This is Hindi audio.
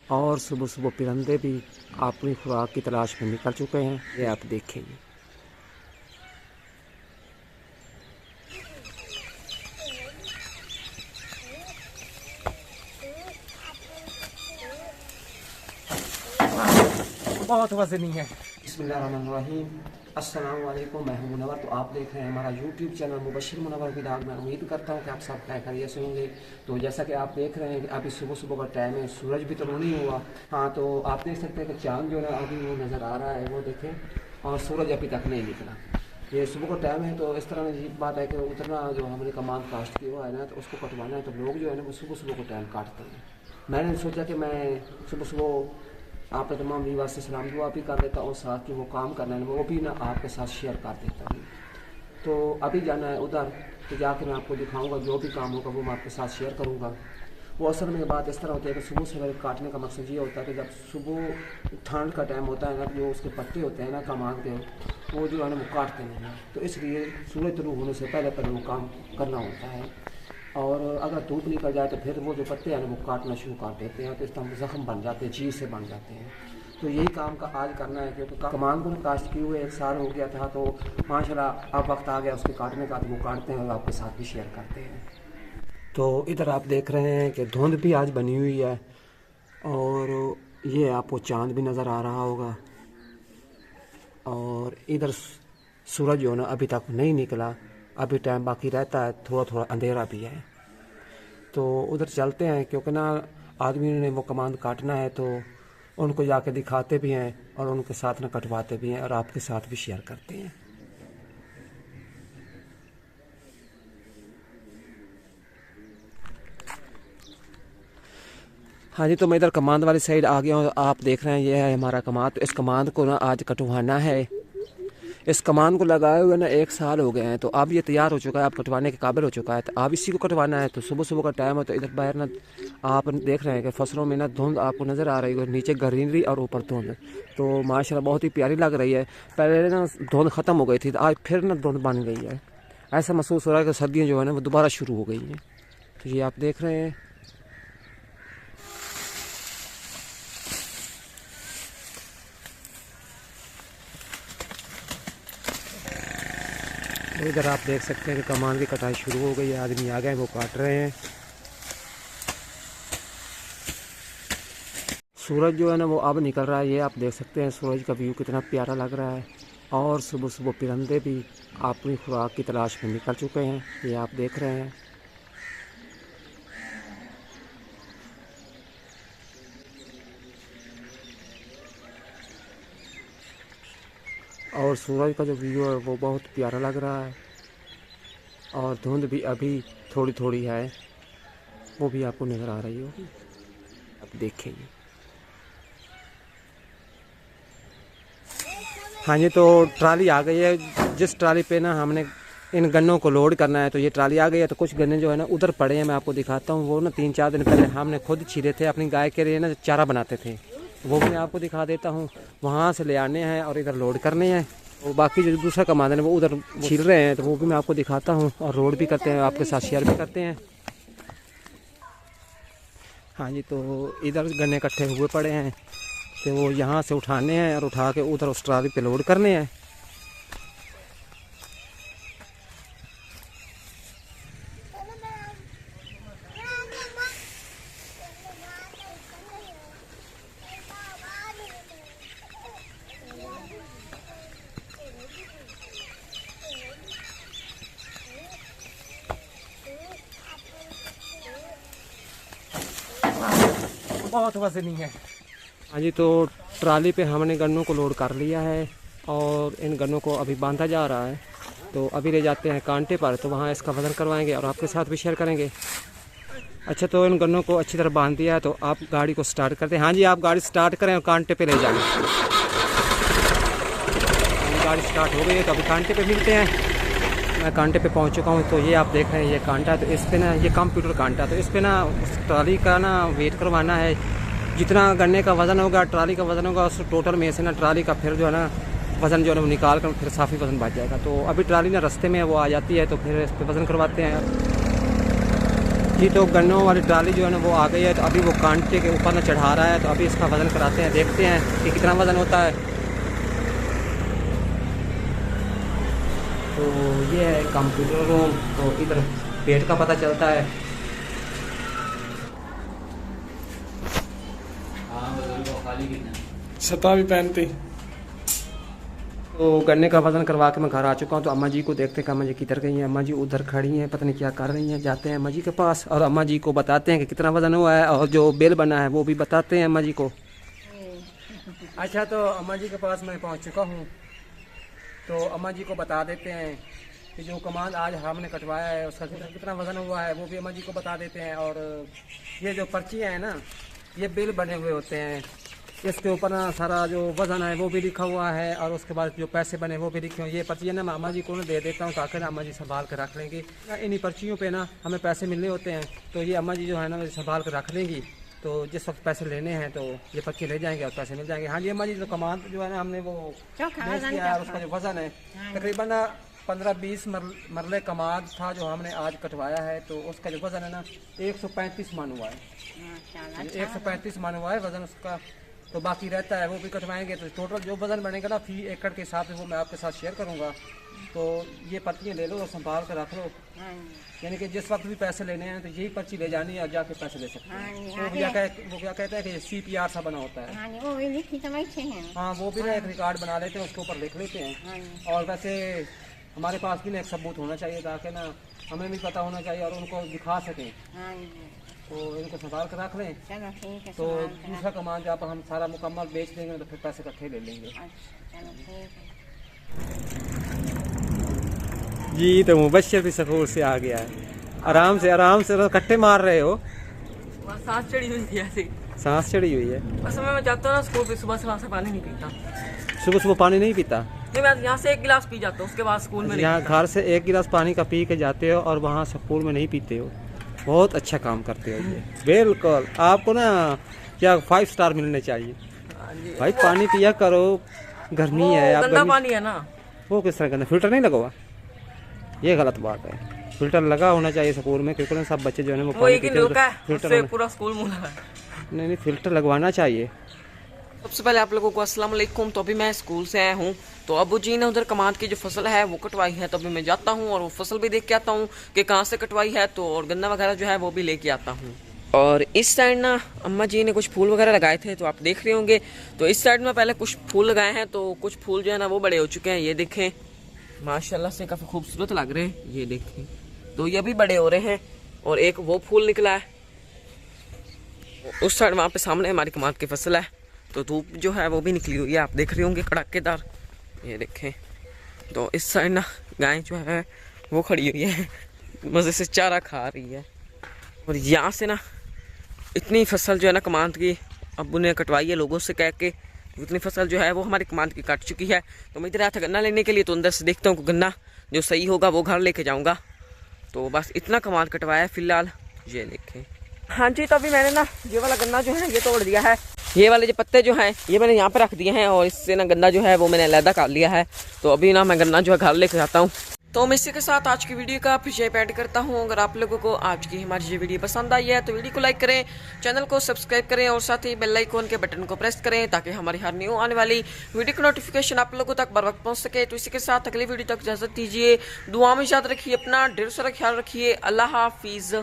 और सुबह सुबह परिंदे भी अपनी खुराक की तलाश में निकल चुके हैं। ये आप देखेंगे। बहुत वज़नी है। बिस्मिल्लाहिर्रहमानिर्रहीम। अस्सलाम वालेकुम, मैं हूं मुनव्वर। तो आप देख रहे हैं हमारा YouTube channel Mubashir Munawwar vlog. मैं उम्मीद करता हूं कि आप सब खैरियत से होंगे। तो जैसा कि आप देख रहे हैं कि अभी सुबह सुबह का टाइम है, सूरज भी तो नहीं हुआ। हाँ, तो आप देख सकते हैं कि चाँद जो है अभी वो नज़र आ रहा है, वो देखें, और सूरज अभी तक नहीं निकला। ये सुबह का टाइम है, तो इस तरह की बात है कि उतना जो हमने कमांड कास्ट किया हुआ है ना, तो उसको कटवाना है। तो लोग जो है ना वो सुबह सुबह को टाइम काटते हैं। मैंने सोचा कि मैं सुबह सुबह आप तमाम व्यूअर्स से सलाम दुआ भी कर देता हूँ, साथ जो वो काम करना है वो भी ना आपके साथ शेयर कर देता हूँ। तो अभी जाना है उधर, तो जाके मैं आपको दिखाऊंगा, जो भी काम होगा वो मैं आपके साथ शेयर करूँगा। वो असल में बात इस तरह होती है कि सुबह सवेरे काटने का मकसद ये होता है कि जब सुबह ठंड का टाइम होता है ना, जो उसके पत्ते होते हैं ना कमान के, वो जो है ना वो काटते नहीं हैं। तो इसलिए सूरज तुलू होने से पहले पहले वो काम करना होता है। और अगर धूप निकल जाए तो फिर वो जो पत्ते हैं ना वो काटना शुरू कर देते हैं, तो इस तरह ज़ख्म बन जाते हैं, चीज़ से बन जाते हैं। तो यही काम का आज करना है, क्योंकि कमान को काश्त किए हुए 1 साल हो गया था। तो माशाल्लाह अब वक्त आ गया उसके काटने का, तो वो काटते हैं और आपके साथ भी शेयर करते हैं। तो इधर आप देख रहे हैं कि धुंध भी आज बनी हुई है, और ये आपको चाँद भी नज़र आ रहा होगा। और इधर सूरज जो है ना अभी तक नहीं निकला, अभी टाइम बाकी रहता है, थोड़ा थोड़ा अंधेरा भी है। तो उधर चलते हैं, क्योंकि ना आदमी ने वो कमांड काटना है, तो उनको जाके दिखाते भी हैं और उनके साथ ना कटवाते भी हैं और आपके साथ भी शेयर करते हैं। हाँ जी, तो मैं इधर कमांड वाली साइड आ गया हूँ। आप देख रहे हैं ये है हमारा कमांड। तो इस कमांड को ना आज कटवाना है। इस कमान को लगाए हुए ना 1 साल हो गए हैं, तो अब ये तैयार हो चुका है, अब कटवाने के काबिल हो चुका है। तो अब इसी को कटवाना है। तो सुबह सुबह का टाइम है, तो इधर बाहर ना आप देख रहे हैं कि फसलों में ना धुंध आपको नज़र आ रही है, नीचे ग्रीनरी और ऊपर धुंध। तो माशाल्लाह बहुत ही प्यारी लग रही है। पहले ना धुंध ख़त्म हो गई थी, तो आज फिर ना धुंध बन गई है। ऐसा महसूस हो रहा है कि सर्दियाँ जो है ना वो दोबारा शुरू हो गई हैं। तो ये आप देख रहे हैं। तो इधर आप देख सकते हैं कि कमान की कटाई शुरू हो गई है, आदमी आ गए वो काट रहे हैं। सूरज जो है ना वो अब निकल रहा है, ये आप देख सकते हैं सूरज का व्यू कितना प्यारा लग रहा है। और सुबह सुबह परिंदे भी अपनी खुराक की तलाश में निकल चुके हैं, ये आप देख रहे हैं। और सूरज का जो व्यू है वो बहुत प्यारा लग रहा है। और धुंध भी अभी थोड़ी थोड़ी है, वो भी आपको नज़र आ रही होगी, आप देखेंगे। हाँ जी, तो ट्राली आ गई है। जिस ट्राली पे ना हमने इन गन्नों को लोड करना है, तो ये ट्राली आ गई है। तो कुछ गन्ने जो है ना उधर पड़े हैं, मैं आपको दिखाता हूँ। वो ना 3-4 दिन पहले हमने खुद छीले थे, अपनी गाय के लिए ना चारा बनाते थे, वो भी मैं आपको दिखा देता हूँ। वहाँ से ले आने हैं और इधर लोड करने हैं। और बाकी जो दूसरा कमांड है वो उधर छील रहे हैं, तो वो भी मैं आपको दिखाता हूँ और रोड भी करते हैं, आपके साथ शेयर भी करते हैं। हाँ जी, तो इधर गन्ने इकट्ठे हुए पड़े हैं, तो वो यहाँ से उठाने हैं और उठा के उधर उस ट्राली पे लोड करने हैं। बहुत वज़नी है। हाँ जी, तो ट्राली पे हमने गन्नों को लोड कर लिया है और इन गन्नों को अभी बांधा जा रहा है। तो अभी ले जाते हैं कांटे पर, तो वहाँ इसका वज़न करवाएंगे और आपके साथ भी शेयर करेंगे। अच्छा, तो इन गन्नों को अच्छी तरह बांध दिया है, तो आप गाड़ी को स्टार्ट करते हैं। हाँ जी, आप गाड़ी स्टार्ट करें और कांटे पे ले जाएँ। गाड़ी स्टार्ट हो गई है, तो अभी कांटे पे मिलते हैं। मैं कांटे पे पहुंच चुका हूं। तो ये आप देख रहे हैं ये कांटा है, तो इस पे ना ये कंप्यूटर कांटा, तो इस पे ना उस ट्राली का ना वेट करवाना है। जितना गन्ने का वज़न होगा, ट्राली का वज़न होगा, उस टोटल में से ना ट्राली का फिर जो है ना वज़न जो है ना वो निकाल कर फिर साफ़ी वज़न बच जाएगा। तो अभी ट्राली ना रास्ते में वो आ जाती है, तो फिर इस पर वज़न करवाते हैं। जी तो गन्नों वाली ट्राली जो है ना वो आ गई है, तो अभी वो कांटे के ऊपर ना चढ़ा रहा है, तो अभी इसका वज़न कराते हैं, देखते हैं कि कितना वज़न होता है। तो ये है कंप्यूटर रूम, तो इधर पेट का पता चलता है। सता भी पहनती। तो गन्ने का वज़न करवा के मैं घर आ चुका हूँ। तो अम्मा जी को देखते हैं कि अम्मा जी किधर गई हैं। अम्मा जी उधर खड़ी हैं, पता नहीं क्या कर रही हैं। जाते हैं अम्मा जी के पास और अम्मा जी को बताते हैं कि कितना वज़न हुआ है, और जो बिल बना है वो भी बताते हैं अम्मा जी को। अच्छा, तो अम्मा जी के पास मैं पहुँच चुका हूँ। तो अम्मा जी को बता देते हैं कि जो कमाल आज हमने कटवाया है उसका कितना वज़न हुआ है, वो भी अम्मा जी को बता देते हैं। और ये जो पर्चियाँ हैं ना, ये बिल बने हुए होते हैं, इसके ऊपर ना सारा जो वज़न है वो भी लिखा हुआ है, और उसके बाद जो पैसे बने वो भी लिखे हुए। ये पर्चियाँ ना मैं अम्मा जी को ना दे देता हूँ, ताकि ना अम्मा जी संभाल कर रख लेंगी। इन्हीं पर्चियों पे ना हमें पैसे मिलने होते हैं, तो ये अम्मा जी जो है ना संभाल कर रख लेंगी। तो जिस वक्त पैसे लेने हैं तो ये पर्ची ले जाएंगे और पैसे मिल जाएंगे। हाँ जी अम्मा जी, तो कमाल जो है ना हमने वो बेच दिया है, उसका जो वज़न है तकरीबन 15-20 मरले कमाद था जो हमने आज कटवाया है। तो उसका जो वज़न है ना 135 मन हुआ है, 135 मन हुआ है वज़न उसका। तो बाकी रहता है वो भी कटवाएंगे, तो टोटल जो वज़न बनेगा ना फी एकड़ के हिसाब से वो मैं आपके साथ शेयर करूंगा। तो ये पर्चियाँ ले लो और संभाल कर रख लो, यानी कि जिस वक्त भी पैसे लेने हैं तो यही पर्ची ले जानी है और जाके पैसे ले सकते हैं। तो वो क्या कहते हैं कि CPR सा बना होता है। हाँ, वो भी ना एक रिकॉर्ड बना लेते हैं, उसके ऊपर लिख लेते हैं। और वैसे हमारे पास भी ना एक सबूत होना चाहिए, ताकि ना हमें भी पता होना चाहिए और उनको दिखा सकें। तो इनको संभाल कर रख लें। चलो ठीक है। तो दूसरा कमान जब हम सारा मुकम्मल बेच देंगे तो फिर पैसे इकट्ठे ले लेंगे। चलो ठीक है। जी तो मुबश्शिर भी स्कूल से आ गया है, आराम से कट्टे मार रहे हो। सांस चढ़ी हुई थी ऐसे। सांस चढ़ी हुई है। बस मैं जाता हूँ ना स्कूल पे, सुबह से पानी नहीं पीता। सुबह पानी नहीं पीता? नहीं, मैं यहाँ से 1 गिलास पी जाता हूँ, उसके बाद स्कूल में यहाँ घर से 1 गिलास पानी का पी के जाते हो और वहाँ स्कूल में नहीं पीते हो। बहुत अच्छा काम करते हो ये। बिल्कुल, आपको ना क्या 5 स्टार मिलने चाहिए भाई। पानी पिया करो, गर्मी है। आप गंदा पानी है ना। वो किस तरह गंदा? फिल्टर नहीं लगा हुआ, ये गलत बात है। फिल्टर लगा होना चाहिए स्कूल में, क्योंकि सब बच्चे जो है वो पानी पीते हैं। फिल्टर पूरा स्कूल मुला है। नहीं, फिल्टर लगवाना चाहिए। सबसे पहले आप लोगों को अस्सलाम वालेकुम। तो अभी मैं स्कूल से आया हूँ, तो अबू जी ने उधर कमाद की जो फसल है वो कटवाई है। तो अभी मैं जाता हूँ और वो फसल भी देख के आता हूँ कि कहाँ से कटवाई है, तो और गन्ना वगैरह जो है वो भी लेके आता हूँ। और इस साइड ना अम्मा जी ने कुछ फूल वगैरह लगाए थे, तो आप देख रहे होंगे। तो इस साइड में पहले कुछ फूल लगाए हैं, तो कुछ फूल जो है ना वो बड़े हो चुके हैं। ये देखें, माशाल्लाह से काफ़ी खूबसूरत लग रहे हैं। ये देखें, तो ये भी बड़े हो रहे हैं। और एक वो फूल निकला है उस साइड, वहाँ पे सामने हमारी कमाद की फसल है। तो धूप जो है वो भी निकली हुई है, आप देख रहे होंगे कड़ाकेदार। ये देखें, तो इस साइड ना गाय जो है वो खड़ी हुई है, मज़े से चारा खा रही है। और यहाँ से ना इतनी फसल जो है ना कमाद की अब्बू ने कटवाई है लोगों से कह के। इतनी फसल जो है वो हमारी कमाद की कट चुकी है। तो मैं इधर आया था गन्ना लेने के लिए, तो अंदर से देखता हूँ गन्ना जो सही होगा वो घर लेके जाऊँगा। तो बस इतना कमाद कटवाया है फिलहाल। ये देखें। हाँ जी, तो अभी मैंने ना ये वाला गन्ना जो है ये तोड़ दिया है। ये वाले जो पत्ते जो हैं ये मैंने यहाँ पे रख दिए हैं, और इससे ना गन्ना जो है वो मैंने अलग कर लिया है। तो अभी ना मैं गन्ना जो है घर लेके जाता हूँ। तो मैं इसी के साथ आज की वीडियो का शेप ऐड करता हूँ। अगर आप लोगों को आज की हमारी ये वीडियो पसंद आई है तो वीडियो को लाइक करें, चैनल को सब्सक्राइब करें और साथ ही बेल आइकन के बटन को प्रेस करें, ताकि हमारी हर न्यू आने वाली वीडियो की नोटिफिकेशन आप लोगों तक बर वक्त पहुँच सके। तो इसी के साथ अगली वीडियो तक इजाजत दीजिए। दुआ में याद रखिए अपना, ढेर सारा ख्याल रखिए। अल्लाह हाफिज़।